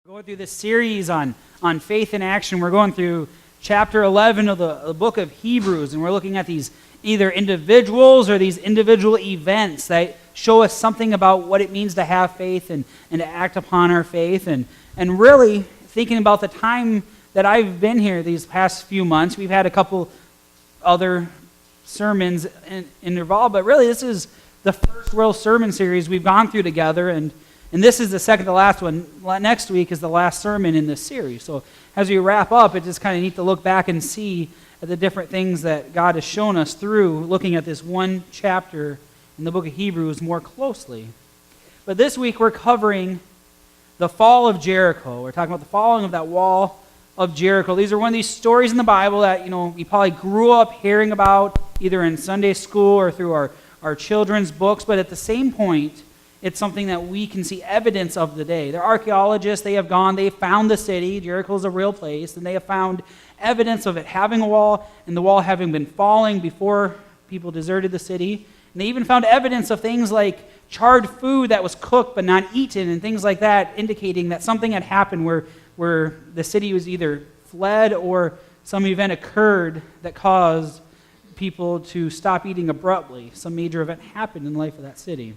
Going through this series on faith in action. We're going through chapter 11 of the book of Hebrews, and we're looking at these either individuals or these individual events that show us something about what it means to have faith and to act upon our faith. And really thinking about the time that I've been here these past few months, we've had a couple other sermons involved, but really this is the first real sermon series we've gone through together, and this is the second to last one. Next week is the last sermon in this series. So as we wrap up, it's just kind of neat to look back and see the different things that God has shown us through looking at this one chapter in the book of Hebrews more closely. But this week we're covering the fall of Jericho. We're talking about the falling of that wall of Jericho. These are one of these stories in the Bible that you probably grew up hearing about either in Sunday school or through our children's books, but at the same point, it's something that we can see evidence of today. They're archaeologists. They found the city. Jericho is a real place, and they have found evidence of it having a wall and the wall having been falling before people deserted the city. And they even found evidence of things like charred food that was cooked but not eaten and things like that, indicating that something had happened where the city was either fled or some event occurred that caused people to stop eating abruptly. Some major event happened in the life of that city.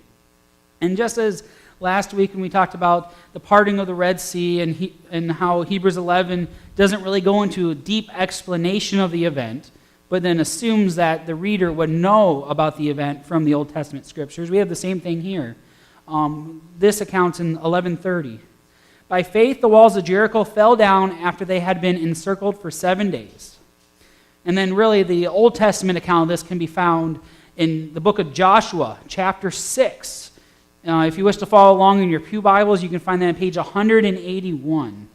And just as last week when we talked about the parting of the Red Sea and how Hebrews 11 doesn't really go into a deep explanation of the event, but then assumes that the reader would know about the event from the Old Testament scriptures, we have the same thing here. This accounts in 11:30. By faith, the walls of Jericho fell down after they had been encircled for 7 days. And then really the Old Testament account of this can be found in the book of Joshua, chapter 6. If you wish to follow along in your pew Bibles, you can find that on page 181.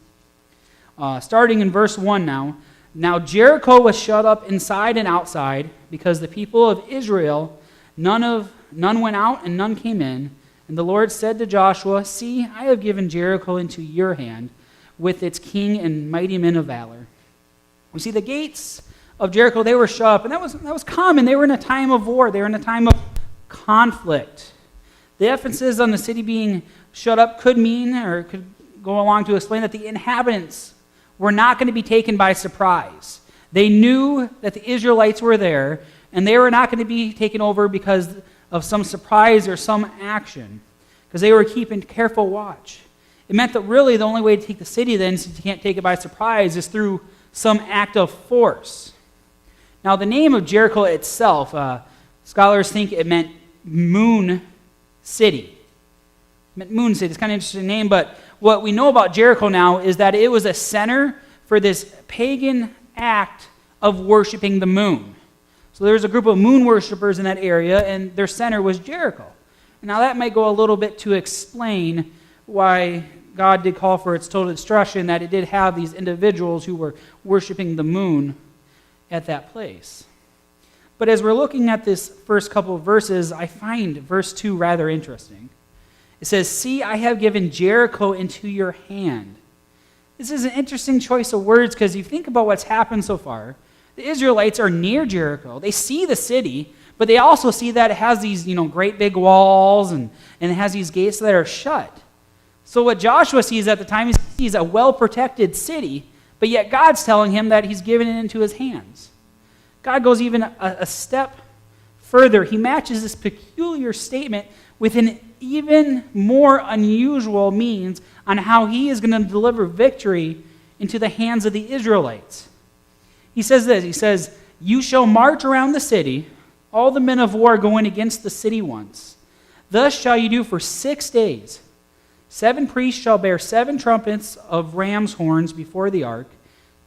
Starting in verse 1 now. Now Jericho was shut up inside and outside, because the people of Israel, none went out and none came in. And the Lord said to Joshua, "See, I have given Jericho into your hand, with its king and mighty men of valor." We see the gates of Jericho, they were shut up, and that was common. They were in a time of war. They were in a time of conflict. The emphasis on the city being shut up could mean, or could go along to explain, that the inhabitants were not going to be taken by surprise. They knew that the Israelites were there, and they were not going to be taken over because of some surprise or some action, because they were keeping careful watch. It meant that really the only way to take the city then, since you can't take it by surprise, is through some act of force. Now the name of Jericho itself, scholars think it meant Moon City. Moon City. It's kind of an interesting name, but what we know about Jericho now is that it was a center for this pagan act of worshiping the moon. So there was a group of moon worshipers in that area, and their center was Jericho. Now that might go a little bit to explain why God did call for its total destruction, that it did have these individuals who were worshiping the moon at that place. But as we're looking at this first couple of verses, I find verse 2 rather interesting. It says, "See, I have given Jericho into your hand." This is an interesting choice of words, because you think about what's happened so far. The Israelites are near Jericho. They see the city, but they also see that it has these great big walls and it has these gates that are shut. So what Joshua sees at the time, he sees a well-protected city, but yet God's telling him that he's given it into his hands. God goes even a step further. He matches this peculiar statement with an even more unusual means on how he is going to deliver victory into the hands of the Israelites. He says this, he says, "You shall march around the city, all the men of war going against the city once. Thus shall you do for 6 days. 7 priests shall bear 7 trumpets of ram's horns before the ark.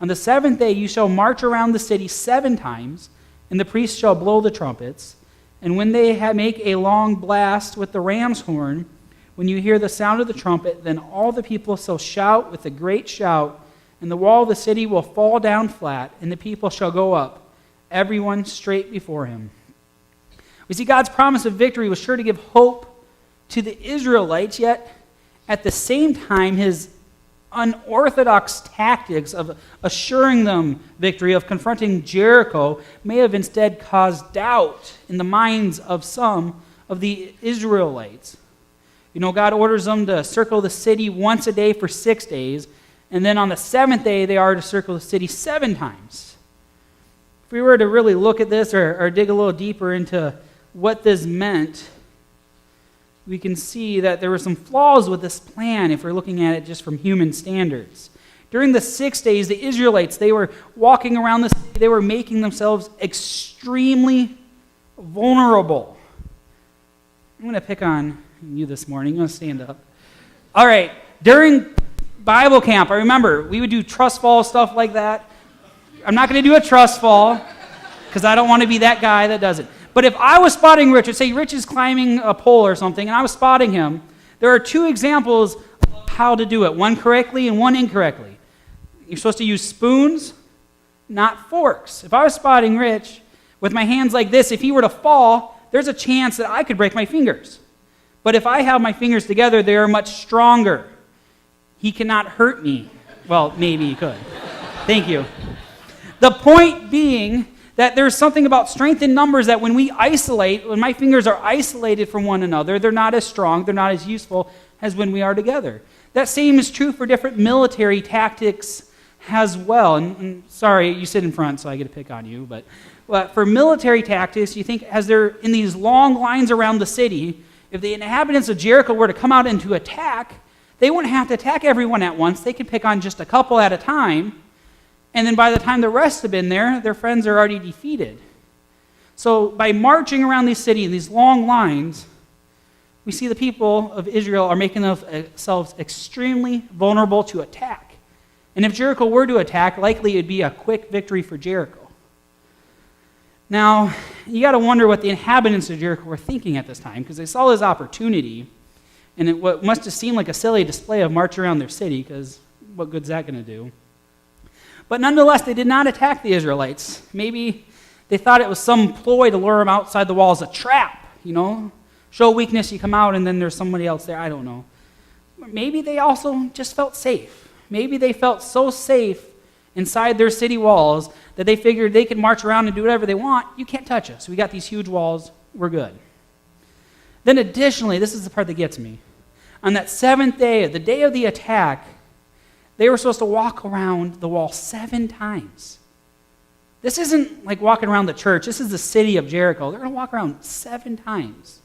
On the 7th day you shall march around the city 7 times, and the priests shall blow the trumpets. And when they make a long blast with the ram's horn, when you hear the sound of the trumpet, then all the people shall shout with a great shout, and the wall of the city will fall down flat, and the people shall go up, everyone straight before him." We see God's promise of victory was sure to give hope to the Israelites, yet at the same time his unorthodox tactics of assuring them victory, of confronting Jericho, may have instead caused doubt in the minds of some of the Israelites. God orders them to circle the city once a day for 6 days, and then on the 7th day, they are to circle the city 7 times. If we were to really look at this or dig a little deeper into what this meant, we can see that there were some flaws with this plan if we're looking at it just from human standards. During the 6 days, the Israelites, they were walking around the city, they were making themselves extremely vulnerable. I'm going to pick on you this morning. I'm going to stand up. All right, during Bible camp, I remember we would do trust fall stuff like that. I'm not going to do a trust fall because I don't want to be that guy that does it. But if I was spotting Rich, say Rich is climbing a pole or something, and I was spotting him, there are 2 examples of how to do it, one correctly and one incorrectly. You're supposed to use spoons, not forks. If I was spotting Rich with my hands like this, if he were to fall, there's a chance that I could break my fingers. But if I have my fingers together, they are much stronger. He cannot hurt me. Well, maybe he could. Thank you. The point being that there's something about strength in numbers that when we isolate, when my fingers are isolated from one another, they're not as strong, they're not as useful as when we are together. That same is true for different military tactics as well. And sorry, you sit in front, so I get to pick on you, but for military tactics, you think as they're in these long lines around the city, if the inhabitants of Jericho were to come out and to attack, they wouldn't have to attack everyone at once. They could pick on just a couple at a time, and then by the time the rest have been there, their friends are already defeated. So by marching around these cities in these long lines, we see the people of Israel are making themselves extremely vulnerable to attack. And if Jericho were to attack, likely it would be a quick victory for Jericho. Now, you got to wonder what the inhabitants of Jericho were thinking at this time, because they saw this opportunity, and what must have seemed like a silly display of march around their city, because what good's that going to do? But nonetheless, they did not attack the Israelites. Maybe they thought it was some ploy to lure them outside the walls, a trap, Show weakness, you come out, and then there's somebody else there. I don't know. Maybe they also just felt safe. Maybe they felt so safe inside their city walls that they figured they could march around and do whatever they want. You can't touch us. We got these huge walls. We're good. Then additionally, this is the part that gets me. On that 7th day, the day of the attack, they were supposed to walk around the wall 7 times. This isn't like walking around the church. This is the city of Jericho. They're going to walk around 7 times.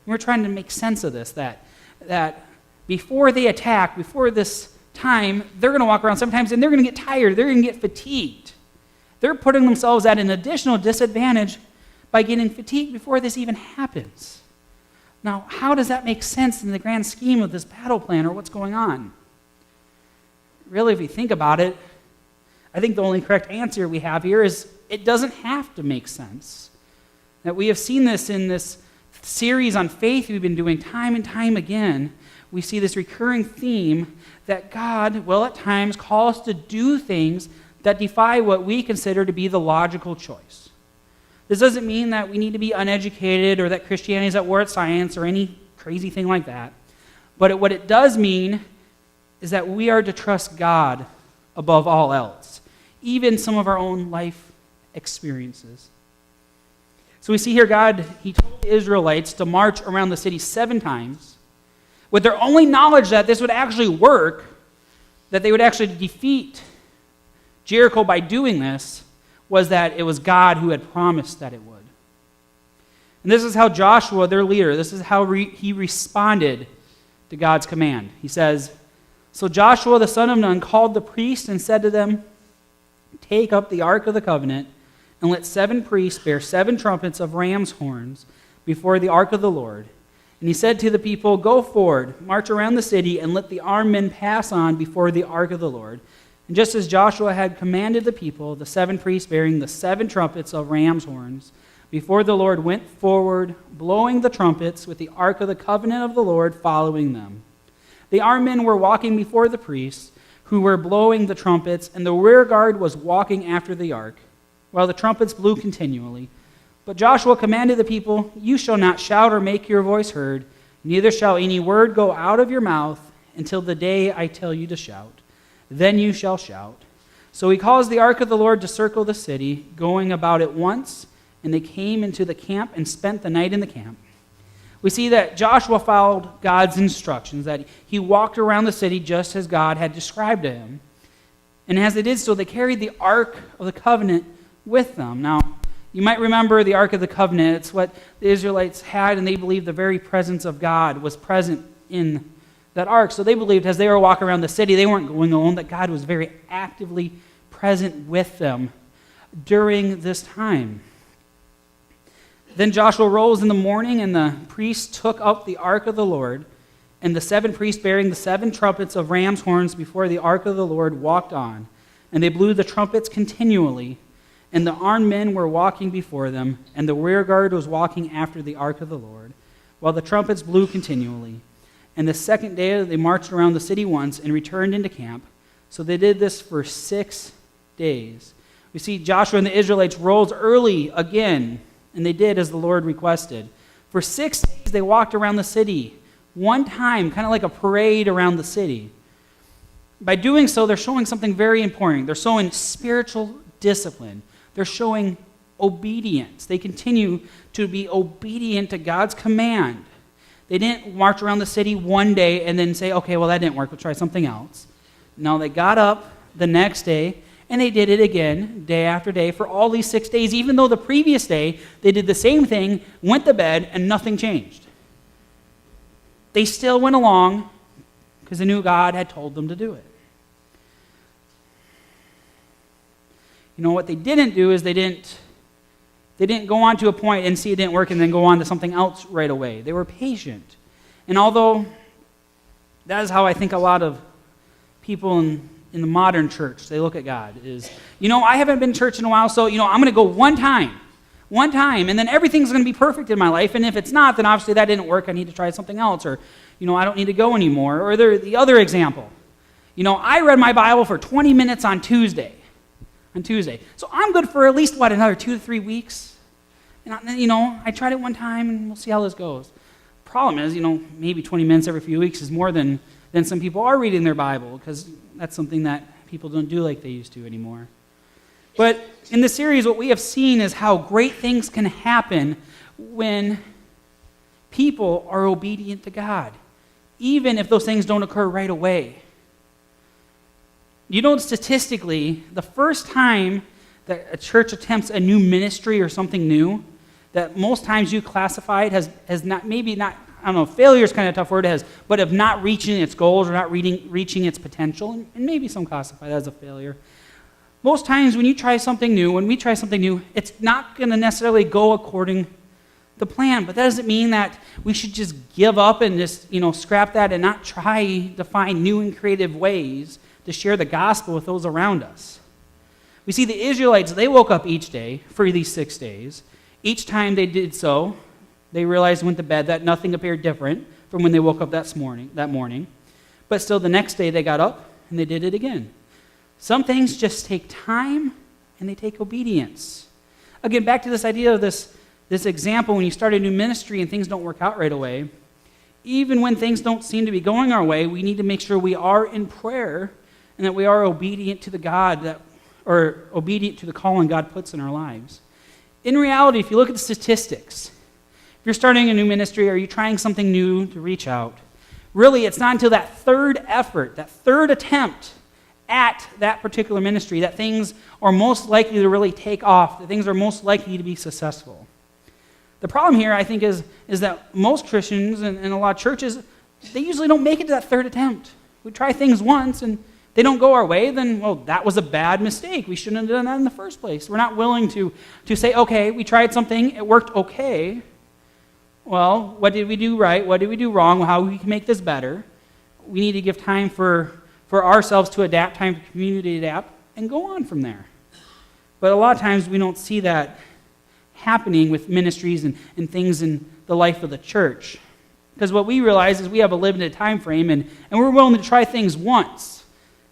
And we're trying to make sense of this, that before they attack, before this time, they're going to walk around sometimes, and they're going to get tired. They're going to get fatigued. They're putting themselves at an additional disadvantage by getting fatigued before this even happens. Now, how does that make sense in the grand scheme of this battle plan or what's going on? Really, if you think about it, I think the only correct answer we have here is it doesn't have to make sense. That we have seen this in this series on faith we've been doing time and time again. We see this recurring theme that God will at times call us to do things that defy what we consider to be the logical choice. This doesn't mean that we need to be uneducated or that Christianity is at war at science or any crazy thing like that. But what it does mean is that we are to trust God above all else, even some of our own life experiences. So we see here God, he told the Israelites to march around the city 7 times with their only knowledge that this would actually work, that they would actually defeat Jericho by doing this, was that it was God who had promised that it would. And this is how Joshua, their leader, this is how he responded to God's command. He says, "So Joshua the son of Nun called the priests and said to them, 'Take up the ark of the covenant, and let 7 priests bear 7 trumpets of ram's horns before the ark of the Lord.' And he said to the people, 'Go forward, march around the city, and let the armed men pass on before the ark of the Lord.' And just as Joshua had commanded the people, the 7 priests bearing the 7 trumpets of ram's horns before the Lord went forward, blowing the trumpets, with the ark of the covenant of the Lord following them. The armed men were walking before the priests, who were blowing the trumpets, and the rear guard was walking after the ark, while the trumpets blew continually. But Joshua commanded the people, 'You shall not shout or make your voice heard, neither shall any word go out of your mouth until the day I tell you to shout. Then you shall shout.' So he caused the ark of the Lord to circle the city, going about it once, and they came into the camp and spent the night in the camp. We see that Joshua followed God's instructions, that he walked around the city just as God had described to him. And as they did so, they carried the Ark of the Covenant with them. Now, you might remember the Ark of the Covenant. It's what the Israelites had, and they believed the very presence of God was present in that ark. So they believed as they were walking around the city, they weren't going alone, that God was very actively present with them during this time. Then Joshua rose in the morning, and the priests took up the ark of the Lord, and the 7 priests bearing the 7 trumpets of ram's horns before the ark of the Lord walked on, and they blew the trumpets continually, and the armed men were walking before them, and the rear guard was walking after the ark of the Lord, while the trumpets blew continually. And the second day they marched around the city once and returned into camp. So they did this for 6 days. We see Joshua and the Israelites rose early again, and they did as the Lord requested. For 6 days they walked around the city, one time, kind of like a parade around the city. By doing so, they're showing something very important. They're showing spiritual discipline. They're showing obedience. They continue to be obedient to God's command. They didn't march around the city one day and then say, okay, well, that didn't work. We'll try something else. No, they got up the next day, and they did it again, day after day, for all these 6 days, even though the previous day they did the same thing, went to bed, and nothing changed. They still went along because they knew God had told them to do it. You know, what they didn't do is they didn't go on to a point and see it didn't work and then go on to something else right away. They were patient. And although that is how I think a lot of people in the modern church, they look at God, is, I haven't been to church in a while, so, I'm going to go one time, and then everything's going to be perfect in my life, and if it's not, then obviously that didn't work, I need to try something else, or, I don't need to go anymore. Or the other example, I read my Bible for 20 minutes on Tuesday. So I'm good for at least, another 2 to 3 weeks. And I tried it one time, and we'll see how this goes. Problem is, maybe 20 minutes every few weeks is more than some people are reading their Bible, because that's something that people don't do like they used to anymore. But in the series, what we have seen is how great things can happen when people are obedient to God, even if those things don't occur right away. Statistically, the first time that a church attempts a new ministry or something new, that most times you classify it as not, maybe not, I don't know, failure is kind of a tough word, but of not reaching its goals or not reaching its potential, and maybe some classify that as a failure. Most times when we try something new, it's not going to necessarily go according to plan, but that doesn't mean that we should just give up and just, scrap that and not try to find new and creative ways to share the gospel with those around us. We see the Israelites, they woke up each day for these 6 days. Each time they did so, they realized went to bed that nothing appeared different from when they woke up that morning. But still the next day they got up and they did it again. Some things just take time and they take obedience. Again, back to this idea of this example, when you start a new ministry and things don't work out right away, even when things don't seem to be going our way, we need to make sure we are in prayer and that we are obedient to obedient to the calling God puts in our lives. In reality, if you look at the statistics, if you're starting a new ministry or you're trying something new to reach out, really it's not until that third effort, that third attempt at that particular ministry that things are most likely to really take off, that things are most likely to be successful. The problem here, I think, is that most Christians and a lot of churches, they usually don't make it to that third attempt. We try things once and they don't go our way, then, well, that was a bad mistake. We shouldn't have done that in the first place. We're not willing to say, okay, we tried something, it worked okay. Well, what did we do right? What did we do wrong? How we can make this better? We need to give time for ourselves to adapt, time for the community to adapt, and go on from there. But a lot of times we don't see that happening with ministries and things in the life of the church. Because what we realize is we have a limited time frame, and we're willing to try things once.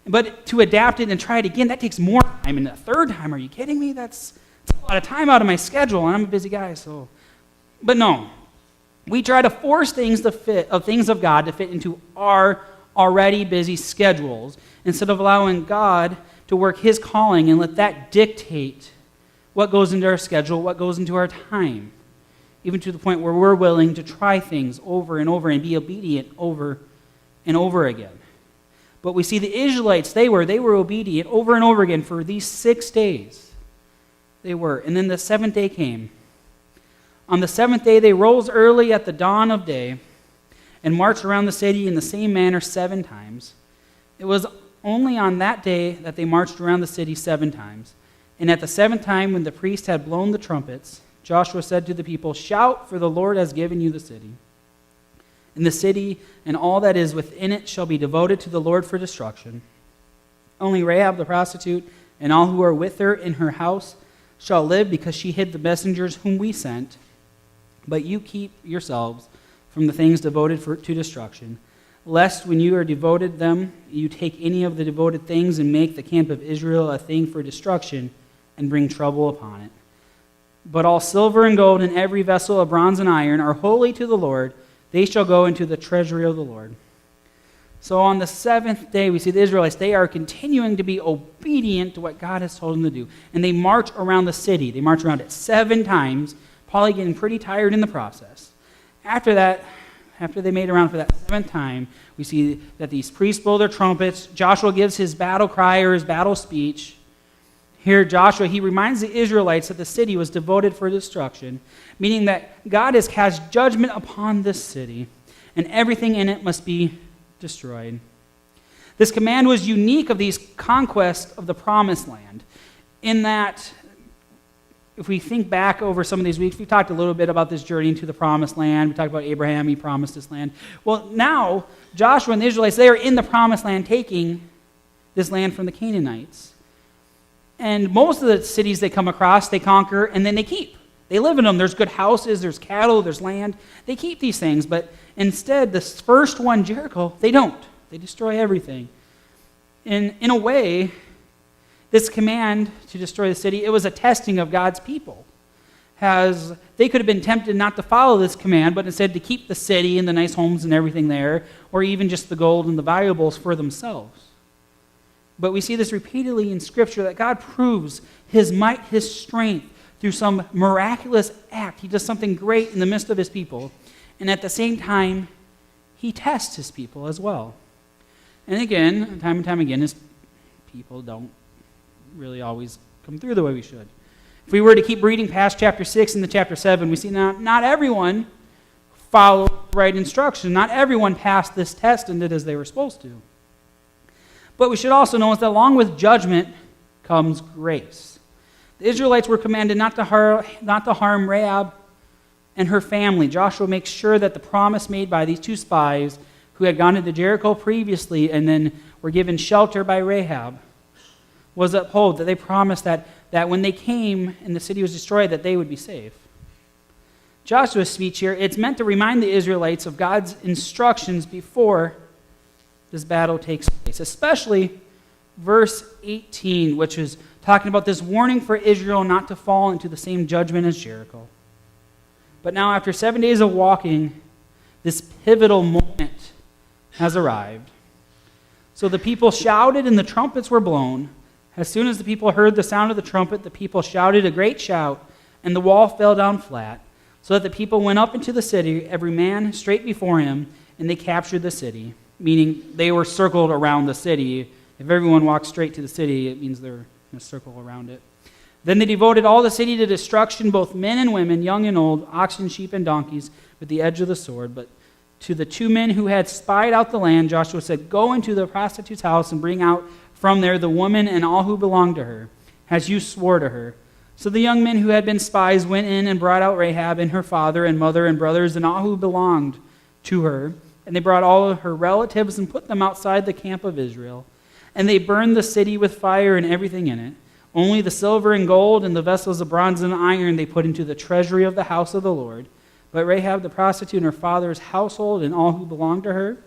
But to adapt it and try it again, that takes more time. And the third time, are you kidding me? That's a lot of time out of my schedule, and I'm a busy guy. But no, we try to force things of God to fit into our already busy schedules instead of allowing God to work His calling and let that dictate what goes into our schedule, what goes into our time. even to the point where we're willing to try things over and over and be obedient over and over again. But we see the Israelites, they were obedient over and over again for these 6 days. They were. And then the 7th day came. On the 7th day, they rose early at the dawn of day and marched around the city in the same manner 7 times. It was only on that day that they marched around the city 7 times. And at the 7th time, when the priest had blown the trumpets, Joshua said to the people, "Shout, for the Lord has given you the city. And the city and all that is within it shall be devoted to the Lord for destruction. Only Rahab the prostitute and all who are with her in her house shall live, because she hid the messengers whom we sent. But you keep yourselves from the things devoted to destruction, lest when you are devoted them, you take any of the devoted things and make the camp of Israel a thing for destruction and bring trouble upon it. But all silver and gold and every vessel of bronze and iron are holy to the Lord. They shall go into the treasury of the Lord." So on the 7th day, we see the Israelites, they are continuing to be obedient to what God has told them to do. And they march around the city. They march around it 7 times, probably getting pretty tired in the process. After that, after they made it around for that 7th time, we see that these priests blow their trumpets. Joshua gives his battle cry or his battle speech. Here, Joshua, he reminds the Israelites that the city was devoted for destruction, meaning that God has cast judgment upon this city, and everything in it must be destroyed. This command was unique of these conquests of the Promised Land, in that, if we think back over some of these weeks, we talked a little bit about this journey into the Promised Land. We talked about Abraham, he promised this land. Well, now, Joshua and the Israelites, they are in the Promised Land taking this land from the Canaanites. And most of the cities they come across, they conquer, and then they keep. They live in them. There's good houses, there's cattle, there's land. They keep these things, but instead, this first one, Jericho, they don't. They destroy everything. And in a way, this command to destroy the city, it was a testing of God's people. As they could have been tempted not to follow this command, but instead to keep the city and the nice homes and everything there, or even just the gold and the valuables for themselves. But we see this repeatedly in Scripture, that God proves his might, his strength, through some miraculous act. He does something great in the midst of his people. And at the same time, he tests his people as well. And again, time and time again, his people don't really always come through the way we should. If we were to keep reading past chapter 6 into chapter 7, we see not everyone followed the right instruction. Not everyone passed this test and did as they were supposed to. But we should also know that along with judgment comes grace. The Israelites were commanded not to harm Rahab and her family. Joshua makes sure that the promise made by these 2 spies who had gone into Jericho previously and then were given shelter by Rahab was upheld, that they promised that when they came and the city was destroyed, that they would be safe. Joshua's speech here, it's meant to remind the Israelites of God's instructions before this battle takes place, especially verse 18, which is talking about this warning for Israel not to fall into the same judgment as Jericho. But now, after 7 days of walking, this pivotal moment has arrived. So the people shouted and the trumpets were blown. As soon as the people heard the sound of the trumpet, the people shouted a great shout, and the wall fell down flat, so that the people went up into the city, every man straight before him, and they captured the city. Meaning they were circled around the city. If everyone walks straight to the city, it means they're in a circle around it. Then they devoted all the city to destruction, both men and women, young and old, oxen, sheep, and donkeys, with the edge of the sword. But to the 2 men who had spied out the land, Joshua said, "Go into the prostitute's house and bring out from there the woman and all who belong to her, as you swore to her." So the young men who had been spies went in and brought out Rahab and her father and mother and brothers and all who belonged to her. And they brought all of her relatives and put them outside the camp of Israel. And they burned the city with fire and everything in it. Only the silver and gold and the vessels of bronze and iron they put into the treasury of the house of the Lord. But Rahab the prostitute and her father's household and all who belonged to her,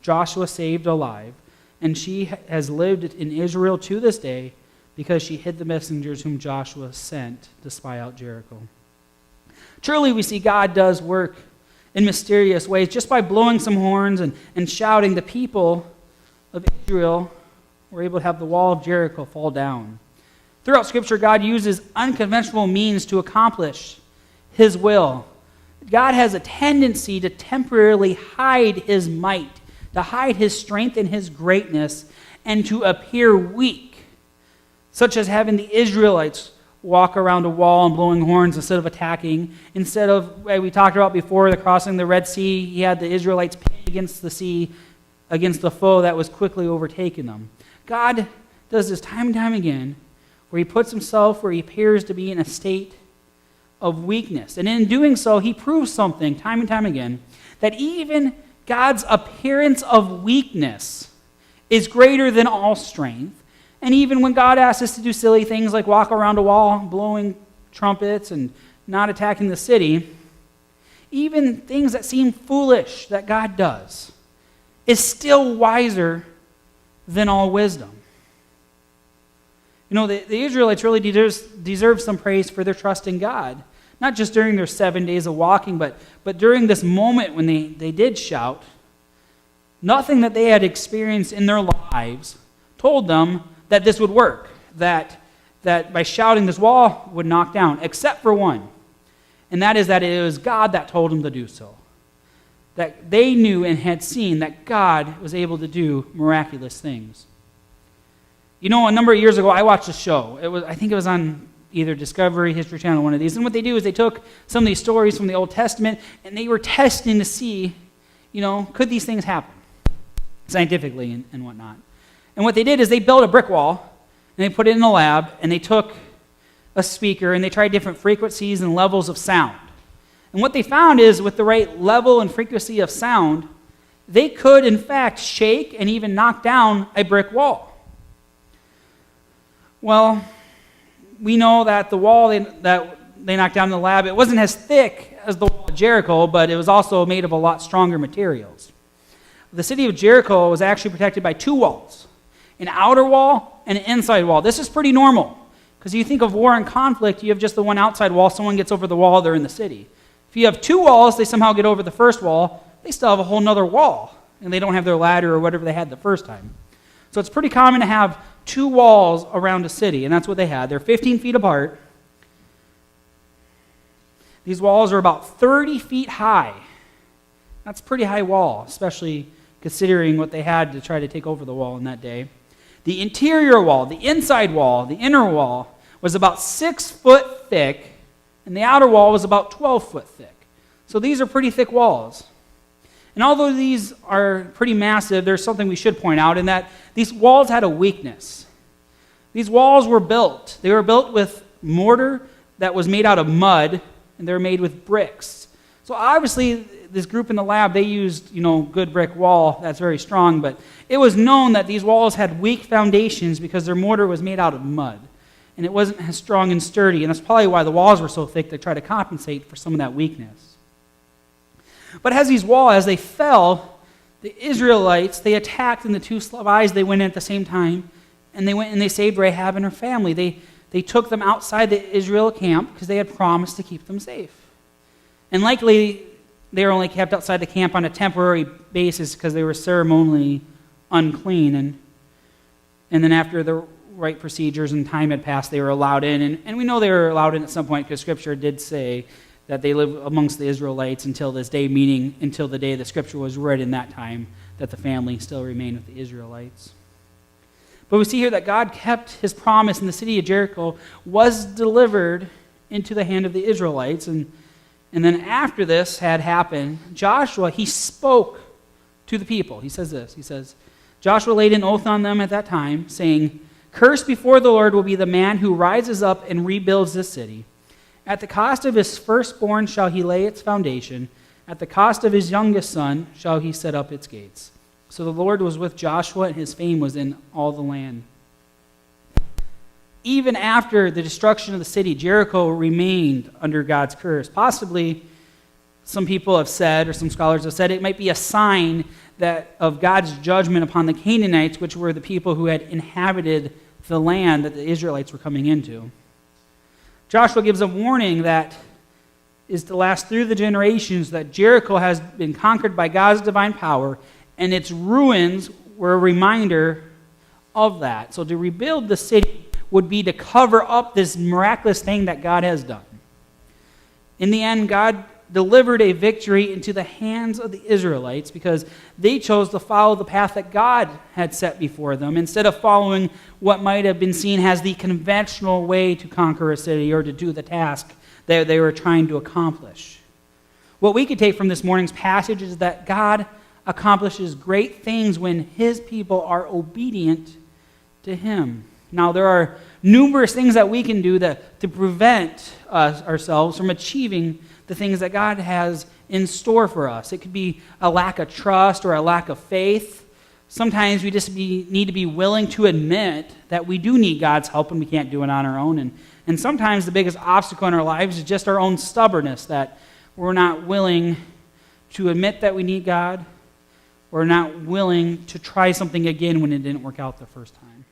Joshua saved alive. And she has lived in Israel to this day, because she hid the messengers whom Joshua sent to spy out Jericho. Truly, we see God does work in mysterious ways. Just by blowing some horns and shouting, the people of Israel were able to have the wall of Jericho fall down. Throughout Scripture, God uses unconventional means to accomplish his will. God has a tendency to temporarily hide his might, to hide his strength and his greatness, and to appear weak, such as having the Israelites walk around a wall and blowing horns instead of attacking. Instead of, like we talked about before, the crossing the Red Sea, he had the Israelites pinned against the sea, against the foe that was quickly overtaking them. God does this time and time again, where he puts himself where he appears to be in a state of weakness. And in doing so, he proves something time and time again, that even God's appearance of weakness is greater than all strength. And even when God asks us to do silly things like walk around a wall, blowing trumpets, and not attacking the city, even things that seem foolish that God does is still wiser than all wisdom. You know, the Israelites really deserve some praise for their trust in God. Not just during their 7 days of walking, but during this moment when they did shout. Nothing that they had experienced in their lives told them that this would work, that by shouting this wall would knock down, except for one. And that is that it was God that told them to do so. That they knew and had seen that God was able to do miraculous things. You know, a number of years ago, I watched a show. I think it was on either Discovery, History Channel, one of these. And what they do is they took some of these stories from the Old Testament, and they were testing to see, you know, could these things happen scientifically and whatnot. And what they did is they built a brick wall, and they put it in a lab, and they took a speaker, and they tried different frequencies and levels of sound. And what they found is with the right level and frequency of sound, they could, in fact, shake and even knock down a brick wall. Well, we know that the wall that they knocked down in the lab, it wasn't as thick as the wall of Jericho, but it was also made of a lot stronger materials. The city of Jericho was actually protected by two walls, an outer wall and an inside wall. This is pretty normal, because you think of war and conflict, you have just the one outside wall, someone gets over the wall, they're in the city. If you have two walls, they somehow get over the first wall, they still have a whole nother wall, and they don't have their ladder or whatever they had the first time. So it's pretty common to have two walls around a city, and that's what they had. They're 15 feet apart. These walls are about 30 feet high. That's a pretty high wall, especially considering what they had to try to take over the wall in that day. The interior wall, the inside wall, the inner wall was about 6 foot thick, and the outer wall was about 12 foot thick. So these are pretty thick walls. And although these are pretty massive, there's something we should point out in that these walls had a weakness. These walls were built. They were built with mortar that was made out of mud, and they were made with bricks. So obviously, this group in the lab, they used, good brick wall that's very strong, but it was known that these walls had weak foundations because their mortar was made out of mud, and it wasn't as strong and sturdy, and that's probably why the walls were so thick to try to compensate for some of that weakness. But as these walls, as they fell, the Israelites, they attacked, and the two spies, they went in at the same time, and they went and they saved Rahab and her family. They took them outside the Israel camp because they had promised to keep them safe. And likely, they were only kept outside the camp on a temporary basis because they were ceremonially unclean. And then after the right procedures and time had passed, they were allowed in. And we know they were allowed in at some point because Scripture did say that they live amongst the Israelites until this day, meaning until the day the Scripture was read in that time, that the family still remained with the Israelites. But we see here that God kept his promise, and the city of Jericho was delivered into the hand of the Israelites. And then after this had happened, Joshua, he spoke to the people. He says this, he says, Joshua laid an oath on them at that time, saying, "Cursed before the Lord will be the man who rises up and rebuilds this city. At the cost of his firstborn shall he lay its foundation. At the cost of his youngest son shall he set up its gates." So the Lord was with Joshua, and his fame was in all the land. Even after the destruction of the city, Jericho remained under God's curse. Possibly, some people have said, or some scholars have said, it might be a sign of God's judgment upon the Canaanites, which were the people who had inhabited the land that the Israelites were coming into. Joshua gives a warning that is to last through the generations, that Jericho has been conquered by God's divine power, and its ruins were a reminder of that. So to rebuild the city would be to cover up this miraculous thing that God has done. In the end, God delivered a victory into the hands of the Israelites because they chose to follow the path that God had set before them instead of following what might have been seen as the conventional way to conquer a city or to do the task that they were trying to accomplish. What we could take from this morning's passage is that God accomplishes great things when his people are obedient to him. Now, there are numerous things that we can do to prevent ourselves from achieving the things that God has in store for us. It could be a lack of trust or a lack of faith. Sometimes we just need to be willing to admit that we do need God's help and we can't do it on our own. And sometimes the biggest obstacle in our lives is just our own stubbornness, that we're not willing to admit that we need God. We're not willing to try something again when it didn't work out the first time.